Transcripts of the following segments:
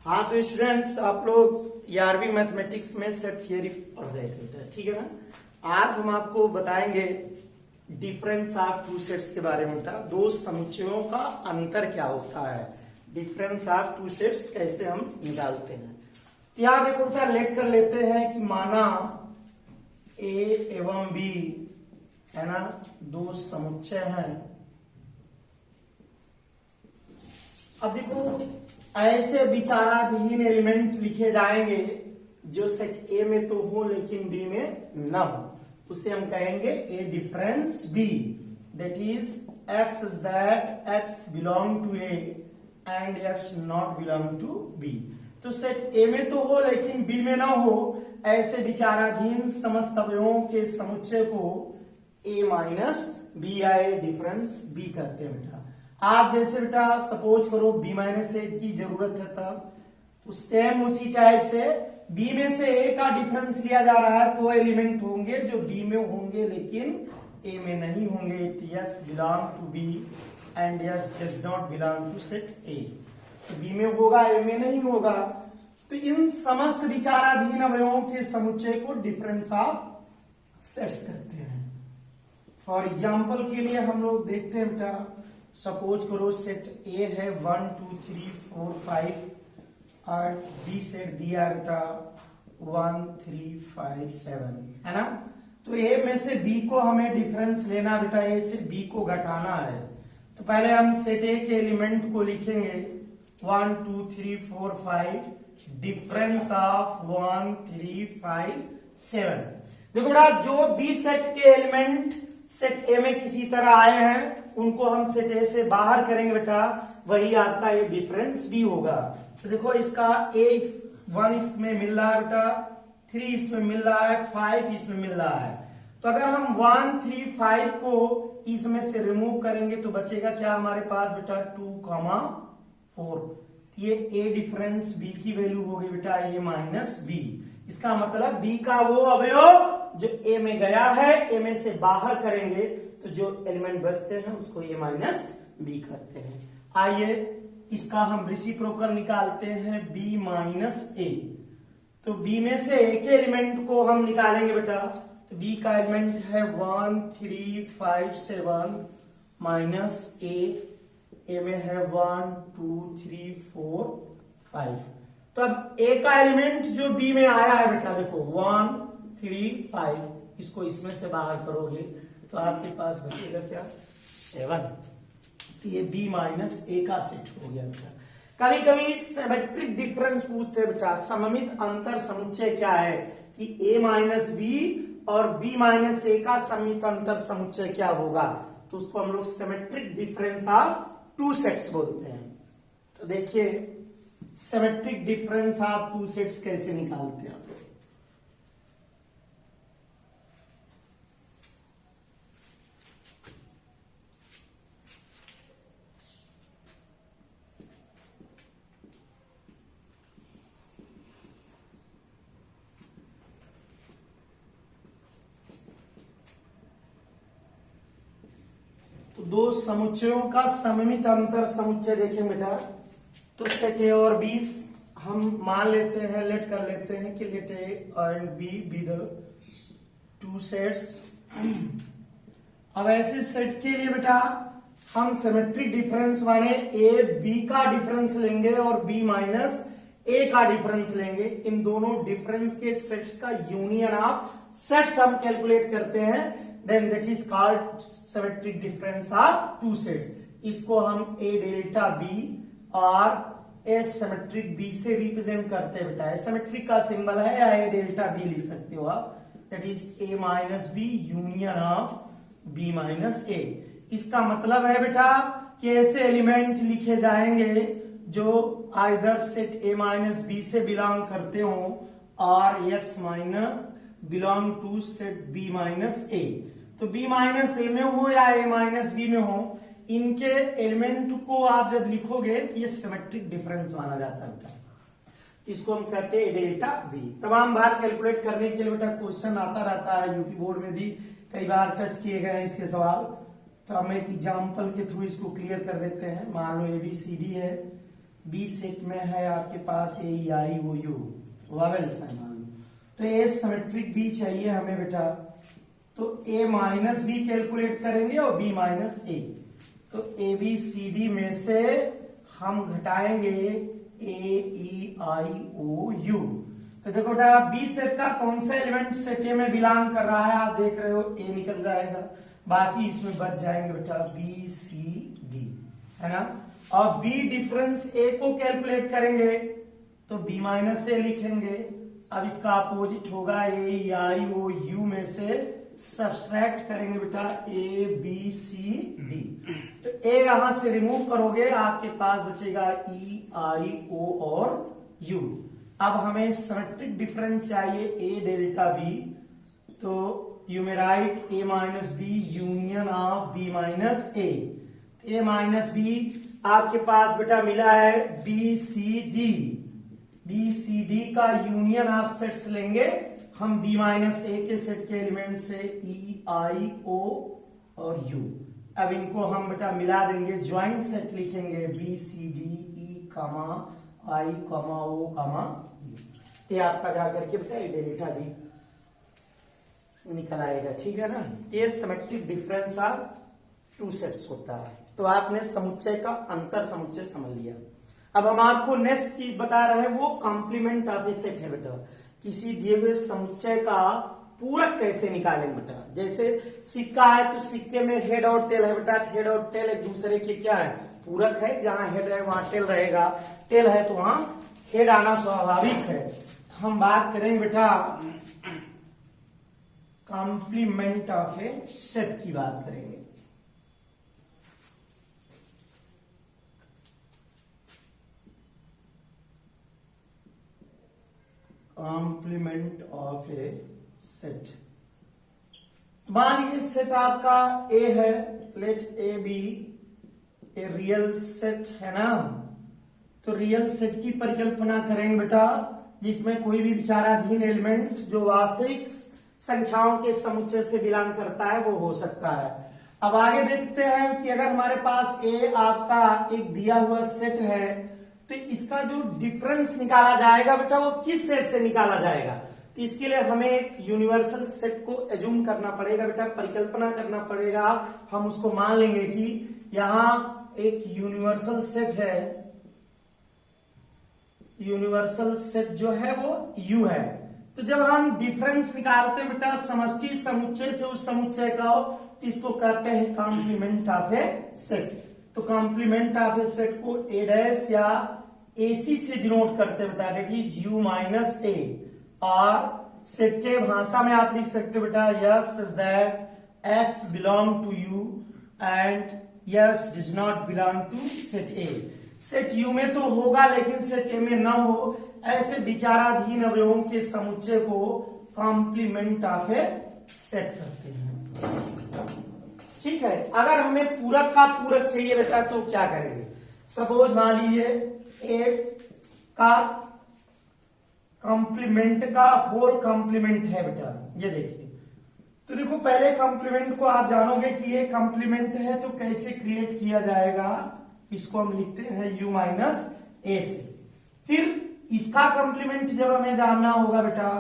हाँ तो स्टूडेंट्स, आप लोग 11वीं मैथमेटिक्स में सेट थियरी पढ़ रहे थे, ठीक है ना। आज हम आपको बताएंगे डिफरेंस ऑफ टू सेट्स के बारे में। बेटा, दो समुच्चयों का अंतर क्या होता है, डिफरेंस ऑफ टू सेट्स कैसे हम निकालते हैं। यहाँ देखो बेटा, लेट कर लेते हैं कि माना ए एवं बी है ना, दो समुच्चय हैं। अब देखो, ऐसे विचाराधीन एलिमेंट लिखे जाएंगे जो सेट ए में तो हो लेकिन बी में न हो, उसे हम कहेंगे A difference B. That is x is that x belong to A and x not belong to B. तो सेट ए में तो हो लेकिन बी में ना हो, ऐसे विचाराधीन समस्त अवयवों के समुच्चय को ए माइनस बी या ए डिफरेंस बी कहते हैं। बेटा, आप जैसे बेटा सपोज करो बी माइनस ए की जरूरत है तब, तो सेम उसी टाइप से बी में से ए का डिफरेंस लिया जा रहा है तो एलिमेंट होंगे जो बी में होंगे लेकिन ए में नहीं होंगे। X belong to B and x does not belong to set A. तो बी में होगा, ए में नहीं होगा। तो इन समस्त विचाराधीन अवयवों के समुच्चय को डिफरेंस ऑफ सेट्स कहते हैं। फॉर एग्जाम्पल के लिए हम लोग देखते हैं बेटा, सपोज करो सेट ए है 1 2 3 4 5 और बी सेट दिया बेटा 1 3 5 7 है ना। तो ए में से बी को हमें डिफरेंस लेना बेटा, ए से बी को घटाना है। तो पहले हम सेट ए के एलिमेंट को लिखेंगे 1 2 3 4 5 डिफरेंस ऑफ 1 3 5 7। देखो बेटा, जो बी सेट के एलिमेंट सेट ए में किसी तरह आए हैं उनको हम सेट ए से बाहर करेंगे बेटा, वही आपका ये डिफरेंस बी होगा। तो देखो, इसका ए 1 इसमें मिल रहा है बेटा, 3 इसमें मिल रहा है, 5 इसमें मिल रहा है। तो अगर हम 1 3 5 को इसमें से रिमूव करेंगे तो बचेगा क्या हमारे पास बेटा 2 4। ये ए डिफरेंस बी की वैल्यू होगी बेटा ए माइनस बी। इसका मतलब बी का वो अवयव जो ए में गया है, ए में से बाहर करेंगे तो जो एलिमेंट बचते हैं उसको ए माइनस बी कहते हैं। आइए इसका हम रेसिप्रोकल निकालते हैं बी माइनस ए। तो बी में से ए के एलिमेंट को हम निकालेंगे बेटा, तो बी का एलिमेंट है 1 3 5 7 माइनस ए में है 1 2 3 4 5। तो अब ए का एलिमेंट जो बी में आया है बेटा, देखो 1 3 5, इसको इसमें से बाहर करोगे तो आपके पास बचेगा क्या 7। तो ये बी माइनस ए का सेट हो गया बेटा। कभी कभी सिमेट्रिक डिफरेंस पूछते हैं बेटा, सममित अंतर समुच्चय क्या है, कि ए माइनस बी और बी माइनस ए का सममित अंतर समुच्चय क्या होगा। तो उसको हम लोग symmetric difference of two sets बोलते हैं। तो देखिए, symmetric difference of two sets कैसे निकालते हैं आप लोग। दो समुच्चयों का सममित अंतर समुच्चय देखें बेटा, तो सेट ए और बी हम मान लेते हैं, लेट कर लेते हैं कि let A and B be the two sets. अब ऐसे सेट के लिए बेटा हम सिमेट्रिक डिफरेंस माने ए बी का डिफरेंस लेंगे और बी माइनस ए का डिफरेंस लेंगे। इन दोनों डिफरेंस के सेट्स का यूनियन ऑफ सेट्स हम कैलकुलेट करते हैं, then that is called symmetric difference of two sets। इसको हम a डेल्टा b और a सिमेट्रिक b से रिप्रेजेंट करते हैं बेटा। सिमेट्रिक का सिंबल है या a डेल्टा b लिख सकते हो आप, that is a minus b union of b minus a। इसका मतलब है बेटा कि ऐसे एलिमेंट लिखे जाएंगे जो either set a minus b से बिलोंग करते हो और x minus belong to set b minus a। तो b माइनस ए में हो या a माइनस बी में हो, इनके एलिमेंट को आप जब लिखोगे ये सिमेट्रिक डिफरेंस माना जाता है बेटा। इसको हम कहते हैं डेल्टा बी। तमाम बार कैलकुलेट करने के लिए बेटा क्वेश्चन आता रहता है, यूपी बोर्ड में भी कई बार टच किए गए हैं इसके सवाल। तो हम एक एग्जाम्पल के थ्रू इसको क्लियर कर देते हैं। मान लो ABCD है, बी सेट में है आपके पास ए आई ओ यू वावेल्स है मान लो, तो ए सिमेट्रिक बी चाहिए हमें बेटा, तो ए माइनस बी कैलकुलेट करेंगे और बी माइनस ए, तो ए बी सी डी में से हम घटाएंगे ए ई आई ओ यू। तो देखो बेटा बी सेट का कौन सा एलिमेंट सेट ए में बिलोंग कर रहा है, आप देख रहे हो ए निकल जाएगा, बाकी इसमें बच जाएंगे बेटा बी सी डी, है ना। और बी डिफरेंस ए को कैलकुलेट करेंगे तो बी माइनस ए लिखेंगे। अब इसका अपोजिट होगा ए आई ओ यू में से सब्सट्रैक्ट करेंगे बेटा ए बी सी डी, तो ए यहां से रिमूव करोगे आपके पास बचेगा ई आई ओ और यू। अब हमें सिमेट्रिक डिफरेंस चाहिए ए डेल्टा बी, तो you may write A minus B union of B minus A, A minus B आपके पास बेटा मिला है B C D, B C D का यूनियन ऑफ सेट्स लेंगे हम बी माइनस ए के सेट के एलिमेंट से ई आई ओ और यू। अब इनको हम बेटा मिला देंगे, ज्वाइंट सेट लिखेंगे B C D E comma I comma O comma U, ये आपका जाकर के बेटा डेल्टा बी निकल आएगा, ठीक है ना। ये symmetric difference of two sets होता है। तो आपने समुच्चय का अंतर समुच्चय समझ लिया। अब हम आपको नेक्स्ट चीज बता रहे हैं, वो कॉम्प्लीमेंट ऑफ ए सेट है बेटा, किसी दिए हुए समुच्चय का पूरक कैसे निकालेंगे बेटा। जैसे सिक्का है तो सिक्के में हेड और टेल है बेटा, हेड और टेल एक दूसरे के क्या है, पूरक है, जहां हेड है वहां टेल रहेगा, टेल है तो वहां हेड आना स्वाभाविक है। हम बात करेंगे बेटा कॉम्प्लीमेंट ऑफ ए सेट की बात करेंगे। कॉम्प्लीमेंट ऑफ ए सेट, मान लीजिए सेट आपका ए है, let A be a real set है ना, तो रियल सेट की परिकल्पना करेंगे बेटा जिसमें कोई भी विचाराधीन एलिमेंट जो वास्तविक संख्याओं के समुच्चय से बिलोंग करता है वो हो सकता है। अब आगे देखते हैं कि अगर हमारे पास ए आपका एक दिया हुआ सेट है तो इसका जो डिफरेंस निकाला जाएगा बेटा वो किस सेट से निकाला जाएगा, तो इसके लिए हमें एक यूनिवर्सल सेट को एज्यूम करना पड़ेगा बेटा, परिकल्पना करना पड़ेगा। हम उसको मान लेंगे कि यहां एक यूनिवर्सल सेट है, यूनिवर्सल सेट जो है वो यू है, तो जब हम डिफरेंस निकालते हैं बेटा समष्टि समुच्चय से उस समुच्चय का, तो इसको कहते हैं कॉम्प्लीमेंट ऑफ ए सेट। तो कॉम्प्लीमेंट ऑफ ए सेट को ए डैश या एसी से डिनोट करते हैं बेटा, दैट इज यू माइनस ए, और सेट के भाषा में आप लिख सकते हो बेटा x is that x belong to U and x does not belong to set A. Set U में तो होगा लेकिन सेट ए में ना हो, ऐसे विचाराधीन अवयवों के समुच्चय को कॉम्प्लीमेंट ऑफ ए सेट कहते हैं, ठीक है। अगर हमें पूरक का पूरक चाहिए बेटा तो क्या करेंगे, सपोज मान लीजिए ए का कॉम्प्लीमेंट का होल कॉम्प्लीमेंट है बेटा, ये देखिए, तो देखो पहले कॉम्प्लीमेंट को आप जानोगे कि ये कॉम्प्लीमेंट है तो कैसे क्रिएट किया जाएगा, इसको हम लिखते हैं u माइनस ए से। फिर इसका कॉम्प्लीमेंट जब हमें जानना होगा बेटा,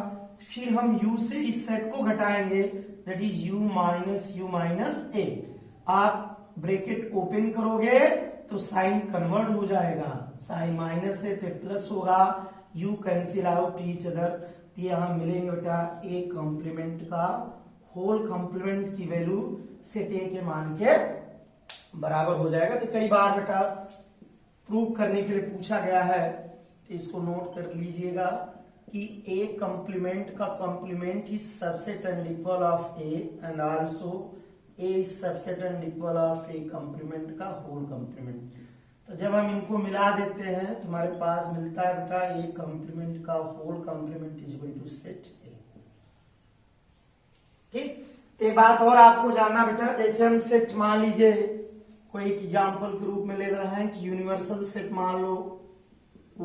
फिर हम u से इस सेट को घटाएंगे, दैट इज u माइनस ए। आप ब्रैकेट ओपन करोगे तो साइन कन्वर्ट हो जाएगा, साइन माइनस से तो प्लस होगा, u cancel out each other, यहां मिलेंगे बेटा a कॉम्प्लीमेंट का होल कॉम्प्लीमेंट की वैल्यू सेट a के मान के बराबर हो जाएगा। तो कई बार बेटा प्रूव करने के लिए पूछा गया है, तो इसको नोट कर लीजिएगा कि a कॉम्प्लीमेंट का complement is subset and equal of a and also a is subset and equal of a complement का होल कॉम्प्लीमेंट। तो जब हम इनको मिला देते हैं तुम्हारे पास मिलता है बेटा a कॉम्प्लीमेंट का whole complement is equal to set a, ठीक। एक बात और आपको जानना बेटा, जैसे हम सेट मान लीजिए कोई एक एग्जाम्पल के रूप में ले रहे हैं कि यूनिवर्सल सेट मान लो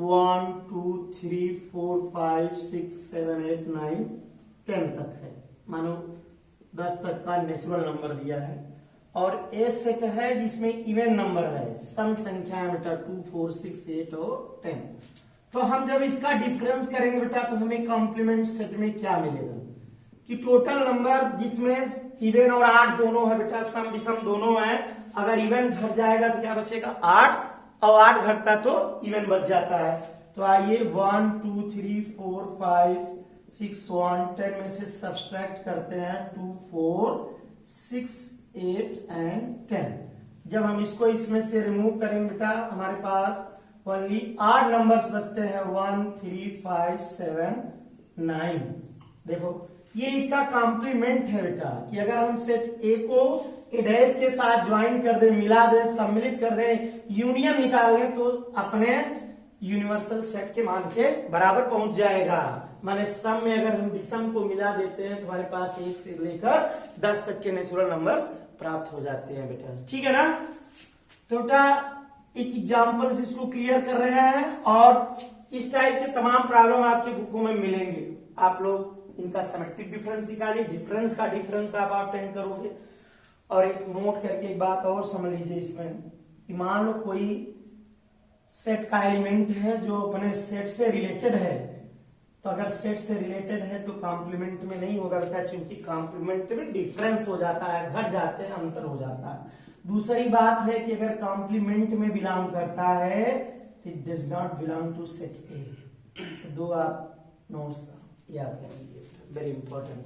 1 2 3 4 5 6 7 8 9 10 तक है, मानो 10 तक का नेचुरल नंबर दिया है, और ए सेट है जिसमें इवन नंबर है, सम संख्या है बेटा 2, 4, 6, 8 और 10। तो हम जब इसका डिफरेंस करेंगे बेटा तो हमें कॉम्प्लीमेंट सेट में क्या मिलेगा कि टोटल नंबर जिसमें इवन और 8 दोनों है बेटा, सम विषम दोनों है, अगर इवन घट जाएगा तो क्या बचेगा 8 और 8 घटता तो इवन बच जाता है। तो आइए 1 2 3 4 5 6 1 10 में से सब्सट्रैक्ट करते हैं 2 4 6 8 एंड 10। जब हम इसको इसमें से रिमूव करेंगे बेटा हमारे पास ओनली 8 नंबर्स बचते हैं 1 3 5 7 9। देखो ये इसका कॉम्प्लीमेंट है बेटा कि अगर हम सेट ए को ए डैश के साथ ज्वाइन कर दें, मिला दें, सम्मिलित कर दें, यूनियन निकाल लें तो अपने यूनिवर्सल सेट के मान के बराबर पहुंच जाएगा। माने सम में अगर हम विषम को मिला देते हैं तो हमारे पास 1 से लेकर 10 तक के नेचुरल नंबर्स प्राप्त हो जाते हैं बेटा, ठीक है ना। तो बेटा एक एग्जाम्पल से इसको क्लियर कर रहे हैं और इस टाइप के तमाम प्रॉब्लम आपके बुकों में मिलेंगे। आप लोग इनका सिमेट्रिक डिफरेंस निकालिए, डिफरेंस का डिफरेंस आप ऑब्टेन करोगे। और एक नोट करके एक बात और समझ लीजिए इसमें कि मान लो कोई सेट का एलिमेंट है जो अपने सेट से रिलेटेड है, तो अगर सेट से रिलेटेड है तो कॉम्प्लीमेंट में नहीं होगा बेटा, क्योंकि कॉम्प्लीमेंट में डिफरेंस हो जाता है, घट जाते हैं, अंतर हो जाता है। दूसरी बात है कि अगर कॉम्प्लीमेंट में बिलोंग करता है it does not belong to set A. दो आप नोट्स याद कर लीजिए, वेरी इंपॉर्टेंट,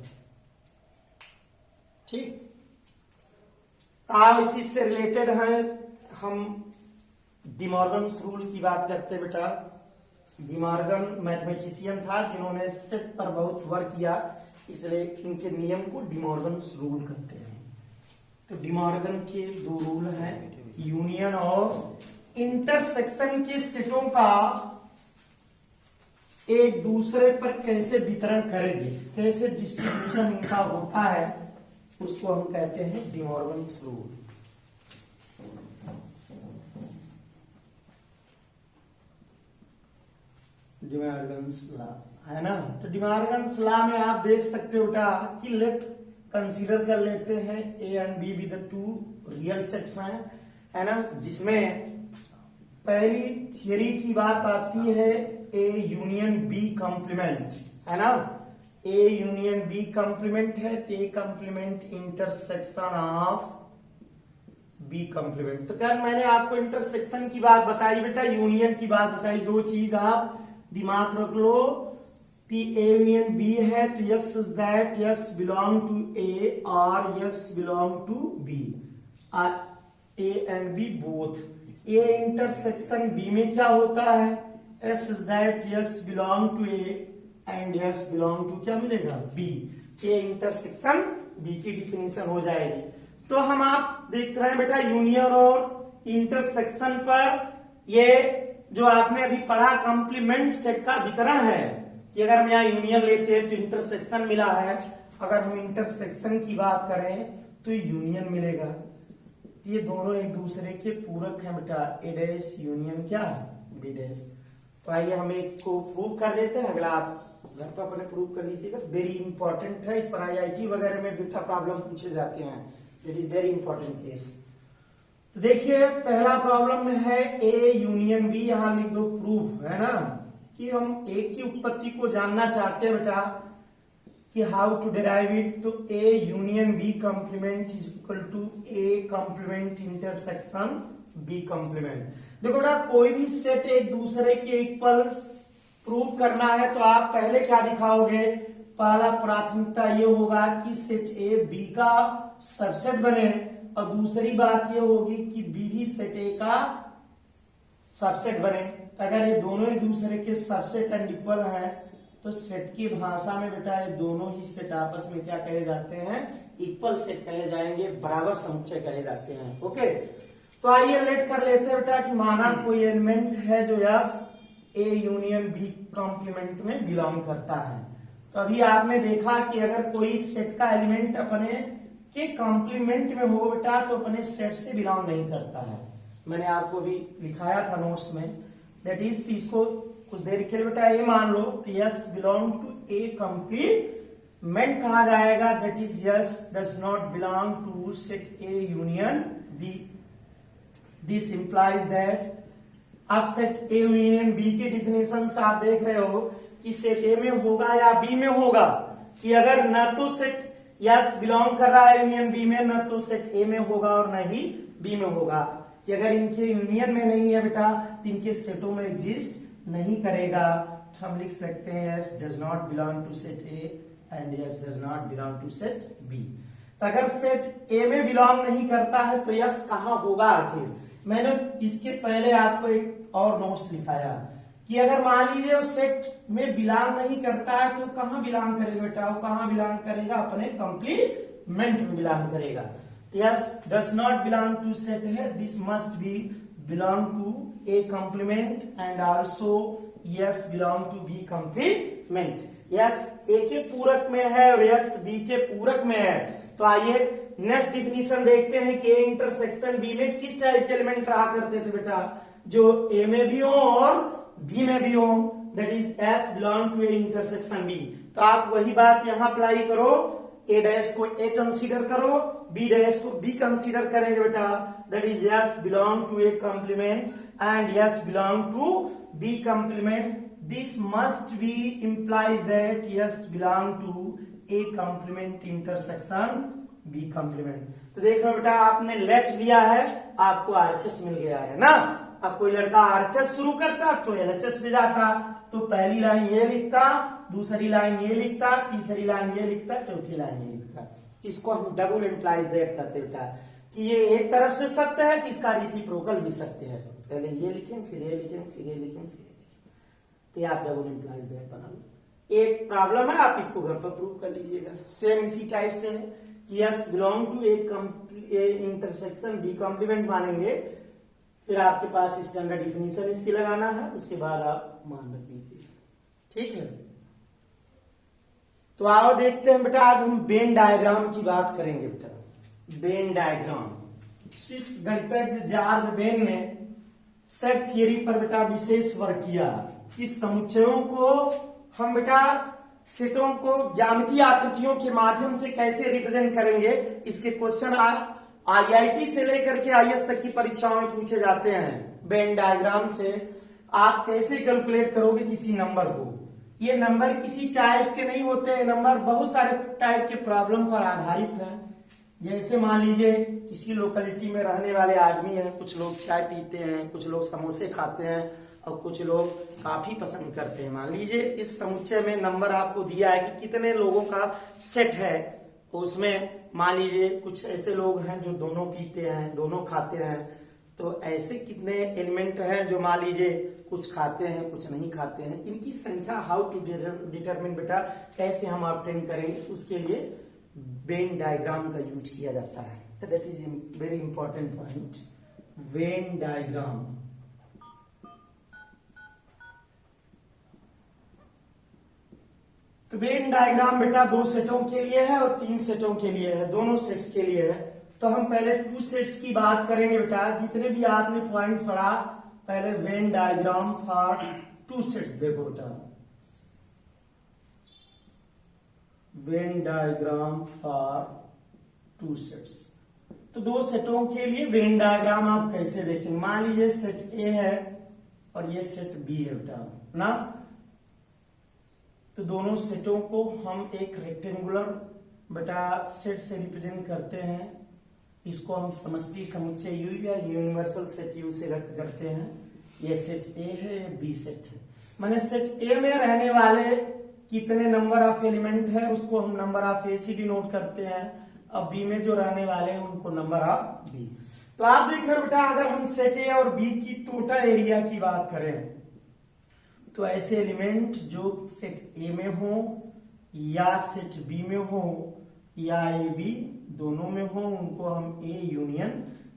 ठीक। अब इसी से रिलेटेड है हम डिमॉर्गन्स रूल की बात करते बेटा। डिमॉर्गन मैथमेटिशियन था जिन्होंने सेट पर बहुत वर्क किया, इसलिए इनके नियम को डिमॉर्गन्स रूल कहते हैं। तो डिमॉर्गन के 2 रूल हैं, यूनियन और इंटरसेक्शन के सेटों का एक दूसरे पर कैसे वितरण करेंगे, कैसे डिस्ट्रीब्यूशन इनका होता है, उसको हम कहते हैं डिमॉर्गन्स रूल। डिमॉर्गन्स लॉ है ना। तो डिमॉर्गन्स लॉ में आप देख सकते हो बेटा कि लेट कंसीडर कर लेते हैं ए and be with 2 real sets हैं, है ना, जिसमें पहली थियरी की बात आती है ए यूनियन बी कॉम्प्लीमेंट, है ना। ए यूनियन बी कॉम्प्लीमेंट है तो A complement intersection of B complement. तो क्या मैंने आपको इंटरसेक्शन की बात बताई बेटा, यूनियन की बात बताई। 2 चीज आप दिमाग रख लो कि ए यूनियन बी है तो x is that x belong to A और x belong to B, A and B both. A intersection B में क्या होता है, s is that x belong to A and x belong to क्या मिलेगा B. A intersection B की definition हो जाएगी। तो हम आप देख रहे हैं बेटा यूनियन और इंटरसेक्शन पर ये जो आपने अभी पढ़ा कॉम्प्लीमेंट सेट का वितरण है कि अगर हम यहाँ यूनियन लेते हैं तो इंटरसेक्शन मिला है, अगर हम इंटरसेक्शन की बात करें तो यूनियन मिलेगा। ये दोनों एक दूसरे के पूरक हैं बेटा, ए डैश यूनियन क्या है बी डैश। तो आइए हम एक को प्रूव कर देते हैं, अगला आप घर पर अपने प्रूव कर लीजिएगा, वेरी इंपॉर्टेंट है। इस पर IIT वगैरह में बेटा प्रॉब्लम पूछे जाते हैं, it is very important case. तो देखिए पहला प्रॉब्लम में है ए यूनियन बी, यहां लिख दो प्रूफ, है ना, कि हम ए की उत्पत्ति को जानना चाहते हैं बेटा कि हाउ टू डिराइव इट। तो A union B complement is equal to A complement intersection B complement. देखो बेटा कोई भी सेट एक दूसरे के इक्वल प्रूव करना है तो आप पहले क्या दिखाओगे, पहला प्राथमिकता ये होगा कि सेट ए बी का सबसेट बने, और दूसरी बात ये होगी कि बी भी सेट ए का सबसेट बने। अगर ये दोनों एक दूसरे के सबसेट एंड इक्वल है तो सेट की भाषा में बेटा ये दोनों ही सेट आपस में क्या कहे जाते हैं, इक्वल सेट कहे जाएंगे, बराबर समुच्चय कहे जाते हैं। ओके, तो आइए लेट कर लेते हैं बेटा कि माना कोई एलिमेंट है जो x A union B complement में बिलोंग करता है। तो अभी आपने देखा कि अगर कोई सेट का एलिमेंट अपने के कॉम्प्लीमेंट में हो बेटा तो अपने सेट से बिलोंग नहीं करता है। मैंने आपको भी लिखाया था नोट्स में, दैट इज इसको कुछ देर के लिए बेटा ये मान लो x belong to A complement कहा जाएगा, that is x does not belong to set A union B. This implies that, आप सेट ए यूनियन बी की डिफिनेशन से आप देख रहे हो कि सेट ए में होगा या बी में होगा, कि अगर न तो सेट यस बिलोंग कर रहा है यूनियन बी में, न तो सेट ए में होगा और न ही बी में होगा, कि अगर इनके यूनियन में नहीं है बेटा तो इनके सेटों में एग्जिस्ट नहीं करेगा। हम लिख सकते हैं x does not belong to set A and x does not belong to set B. तो अगर सेट ए में बिलोंग नहीं करता है तो यस कहाँ होगा आखिर? मैंने इसके पहले आपको एक और नोट्स लिखाया कि अगर मान लीजिए वो सेट में बिलोंग नहीं करता है तो कहाँ बिलोंग करेगा बेटा? वो कहाँ बिलोंग करेगा? अपने कंप्लीमेंट में बिलोंग करेगा। X does not belong to set है, this must be belong to A complement and also x belong to B complement. X A के पूरक में है और यस बी के पूरक में है। तो आइए नेक्स्ट डिफिनीशन देखते हैं कि ए इंटरसेक्शन बी में किस टाइप के एलिमेंट रहा करते थे बेटा, जो ए में भी हो और बी में भी हो, that is x belong to A intersection B. तो आप वही बात यहां अप्लाई करो, ए डैश को ए कंसीडर करो, बी डैश को बी कंसीडर करेंगे बेटा, that is x belong to A complement and x belong to B complement. This must be implies that x belong to A complement intersection B complement. तो देख लो बेटा, आपने left लिया है, आपको आरएचएस मिल गया है ना। अब कोई लड़का आरएचएस शुरू करता तो एलएचएस पे जाता, तो पहली लाइन ये लिखता, दूसरी लाइन ये लिखता, तीसरी लाइन ये लिखता, चौथी लाइन ये लिखता। इसको हम डबल इंप्लाइज दैट कहते बेटा, कि ये एक तरफ से सत्य है कि इसका रेसिप्रोकल भी सत्य है। पहले ये लिखें, फिर ये लिखें, फिर ये लिखें, फिर ये लिखें, तो आप डबल इंप्लाइज दैट बना लो। एक प्रॉब्लम है, आप इसको घर पर प्रूव कर लीजिएगा। सेम इसी टाइप से है कि x belong to A intersection B complement मानेंगे, फिर आपके पास स्टैंडर्ड डिफिनीशन इसकी लगाना है, उसके बाद आप मान रख दीजिए। ठीक है, तो आओ देखते हैं बेटा, आज हम वेन डायग्राम की बात करेंगे बेटा। वेन डायग्राम, स्विस गणितज्ञ जॉर्ज वेन ने सेट थियरी पर बेटा विशेष वर्क किया। इस समुच्चयों को हम बेटा सेटों को ज्यामितीय आकृतियों के माध्यम से कैसे रिप्रेजेंट करेंगे, इसके क्वेश्चन आईआईटी से लेकर के आईएएस तक की परीक्षाओं में पूछे जाते हैं। वेन डायग्राम से आप कैसे कैलकुलेट करोगे किसी नंबर को। ये नंबर किसी टाइप्स के नहीं होते, नंबर बहुत सारे टाइप के प्रॉब्लम पर आधारित है। जैसे मान लीजिए किसी लोकेलिटी में रहने वाले आदमी हैं, कुछ लोग चाय पीते हैं, कुछ लोग समोसे खाते हैं और कुछ लोग काफी पसंद करते हैं। मान लीजिए इस समुच्चय में नंबर आपको दिया है कि कितने लोगों का सेट है, तो उसमें मान लीजिए कुछ ऐसे लोग हैं जो दोनों पीते हैं, दोनों खाते हैं, तो ऐसे कितने एलिमेंट हैं जो मान लीजिए कुछ खाते हैं कुछ नहीं खाते हैं। इनकी संख्या हाउ टू डिटरमिन बेटा, कैसे हम ऑब्टेन करेंगे, उसके लिए वेन डायग्राम का यूज किया जाता है। तो that is very important point, Venn diagram. तो वेन डायग्राम बेटा 2 सेटों के लिए है और 3 सेटों के लिए है, दोनों सेट्स के लिए है। तो हम पहले 2 सेट्स की बात करेंगे बेटा। जितने भी आपने पॉइंट पढ़ा, पहले वेन डायग्राम फॉर 2 सेट्स देखो बेटा। वेन डायग्राम फॉर 2 सेट्स, तो 2 सेटों के लिए वेन डायग्राम आप कैसे देखेंगे। मान लीजिए सेट ए है और ये सेट बी है बेटा ना। तो दोनों सेटों को हम एक रेक्टेंगुलर बेटा सेट से रिप्रेजेंट करते हैं। इसको हम समष्टि समुच्चय यू या यूनिवर्सल सेट यू से व्यक्त करते हैं। ये सेट ए है, ये बी सेट है। माने सेट ए में रहने वाले कितने नंबर ऑफ एलिमेंट है उसको हम नंबर ऑफ ए से डिनोट करते हैं, अब बी में जो रहने वाले हैं उनको नंबर ऑफ बी। तो आप देख रहे हो बेटा, अगर हम सेट ए और बी की टोटल एरिया की बात करें तो ऐसे एलिमेंट जो सेट ए में हो या सेट बी में हो या ए बी दोनों में हो, उनको हम ए यूनियन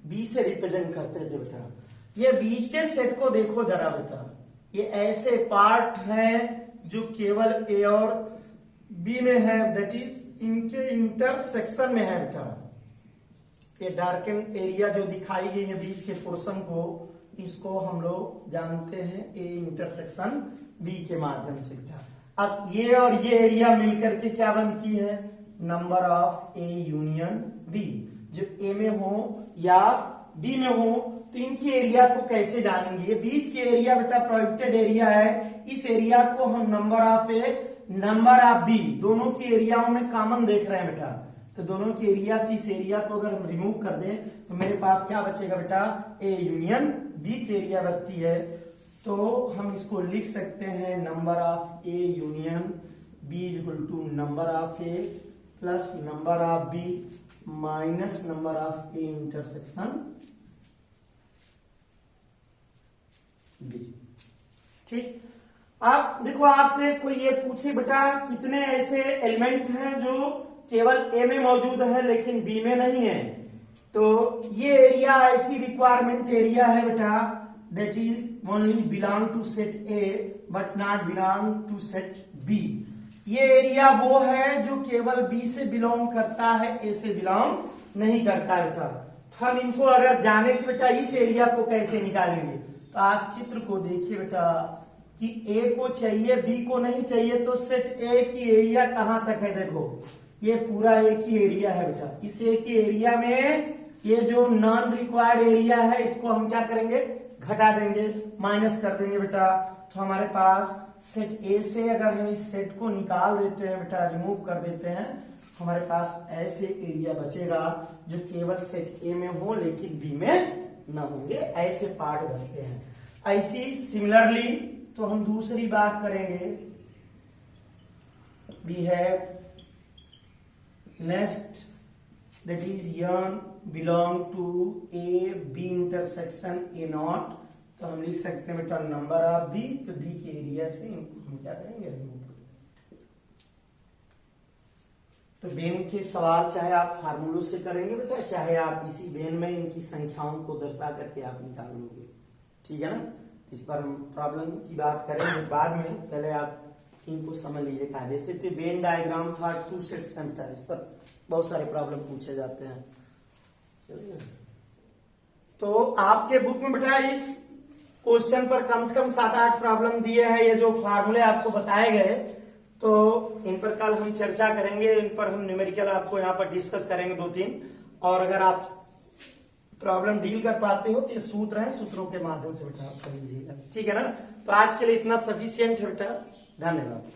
बी से रिप्रेजेंट करते थे बेटा। ये बीच के सेट को देखो जरा बेटा, ये ऐसे पार्ट हैं जो केवल ए और बी में है, दैट इज इनके इंटरसेक्शन में है बेटा। ये डार्कन एरिया जो दिखाई गई है बीच के पोर्शन को, इसको हम लोग जानते हैं ए इंटरसेक्शन बी के माध्यम से बेटा। अब ये और ये एरिया मिलकर के क्या बनती है, number of A union B. जो ए में हो या बी में हो तो इनकी एरिया को कैसे जानेंगे, बीच के एरिया बेटा प्रोहिबिटेड एरिया है, इस एरिया को हम number of A number of B दोनों की एरियाओं में कॉमन देख रहे हैं बेटा। तो दोनों की एरिया से इस एरिया को अगर हम रिमूव कर दें तो मेरे पास क्या बचेगा बेटा, ए यूनियन बी की एरिया बचती है। तो हम इसको लिख सकते हैं number of A union B equal to number of A plus number of B minus number of A intersection B. ठीक, आप देखो आपसे कोई ये पूछे बेटा कितने ऐसे एलिमेंट हैं जो केवल ए में मौजूद है लेकिन बी में नहीं है, तो ये एरिया ऐसी रिक्वायरमेंट एरिया है बेटा that is only belong to set A but not belong to set B। ये एरिया वो है जो केवल B से बिलोंग करता है, A से बिलोंग नहीं करता बेटा। तो हम इनको अगर जाने कि बेटा इस एरिया को कैसे निकालेंगे, तो आप चित्र को देखिए बेटा कि A को चाहिए B को नहीं चाहिए, तो सेट A की एरिया कहां तक है, देखो ये पूरा A की एरिया है बेटा। इस A की एरिया में ये जो नॉन रिक्वायर्ड एरिया है इसको हम क्या करेंगे, घटा देंगे, माइनस कर देंगे बेटा। तो हमारे पास सेट ए से अगर हम इस सेट को निकाल देते हैं बेटा, रिमूव कर देते हैं, तो हमारे पास ऐसे एरिया बचेगा जो केवल सेट ए में हो लेकिन बी में न होंगे, ऐसे पार्ट बचते हैं। ऐसी सिमिलरली तो हम दूसरी बात करेंगे, we have next that is yarn belong to A B intersection A not. तो हम लिख सकते हैं बेटा नंबर ऑफ B, तो B के एरिया से इनको हम क्या करेंगे, रिमूव करेंगे। तो बेन के सवाल चाहे आप फार्मूलों से करेंगे बेटा, चाहे आप इसी बेन में इनकी संख्याओं को दर्शा करके आप निकाल लोगे, ठीक है ना। इस पर हम प्रॉब्लम की बात करेंगे बाद में, पहले आप इनको समझ लीजिए कायदे से। तो Venn diagram for two set center, इस पर बहुत सारे प्रॉब्लम पूछे जाते हैं। चलिए, तो आपके बुक में बेटा इस क्वेश्चन पर कम से कम 7-8 प्रॉब्लम दिए हैं। ये जो फार्मूले आपको बताए गए तो इन पर कल हम चर्चा करेंगे, इन पर हम न्यूमेरिकल आपको यहाँ पर डिस्कस करेंगे 2-3। और अगर आप प्रॉब्लम डील कर पाते हो तो ये सूत्र हैं, सूत्रों के माध्यम से बेटा आप कर लीजिएगा, ठीक है ना। तो आज के लिए इतना सफिशियंट है बेटा, धन्यवाद।